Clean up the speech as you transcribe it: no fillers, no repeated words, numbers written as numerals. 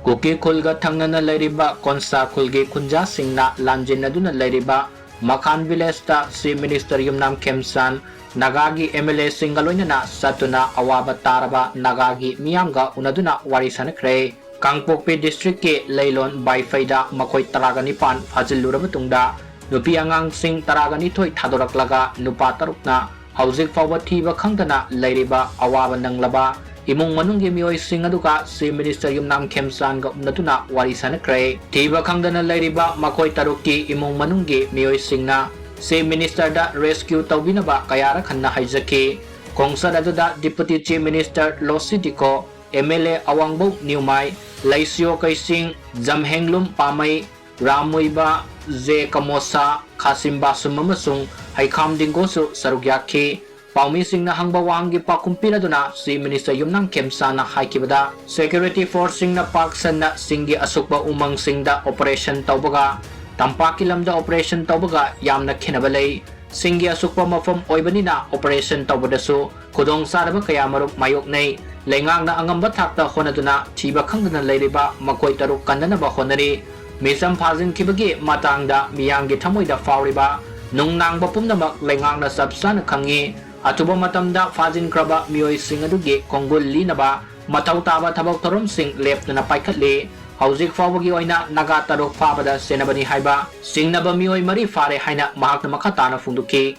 Kuki Khulga Thangnana Lairiba Konsa Khulgi Kunja Singna Lanjinaduna Lairiba Makan Village ta si Minister Yumnam Khemsan Nagagi MLA Singaloinana Satuna Awaba Taraba Nagagi Miyamga Ounaduna Wari Sanakhre Kangpokpi District ke Leilon Bai Faida Makoi Taraganipan Phajilluraga Tungda Nupi Angang Sing Taraganithoi Thadorakhraba Nupa Tarukna Hauzik Fawba Thiba Khangdana Lairiba Awaba Nanglaba Imong Manunggi Mioi Sing aduka si Minister Yumnam Khemsan ga Ounaduna Wari Sanakhre Thiba Khangdana Lairiba Makoi Tarukki Imong Manunggi Mioi Singna si Minister da rescue tawbinaba kayara khanna haijaki Kongsad aduda Deputy Chief Minister Losidiko MLA Awangbo Niumai Laisio Kaising Jamhenglum Pamai Ramuiba Ze Kamosa Khasimba Sumamasung Haikam Dingosu Sarugyaki Paumi Singna Hangba Wangi Pakumpiraduna si Minister Yumnam Khemsan na haikibada Security Force Singna Paksan na Singi Asukba Umang Singda Operation Tawbaga Tampakilamda Operation Tawbaga Yamna Kinabalay Singi Asukpa Mafam Oibanina Operation Tawbadasu Kudong Saraba Kayamarup Mayoknay Lengang na Angamba Takta Honaduna Tiba Khangdana Lairiba Makoi Taruk Kandana ba Honari MEECHAM Phajin Kibagi Matangda Miyangi Thamoida Fauriba Nung Nang Bapumnamak Lengang na Sabsana Khangi Atuba Matamda Phajilluraga Mioi Sing adugi Konggol Linaba Mataw Taba Thabak Thorom Sing Lep na Paikhatli Hauzik Fawbagi Oina Naga Thadorakhraba Senabani Haiba Singnaba Mioi Mari Fare Haina Mahakna Makatana Funduki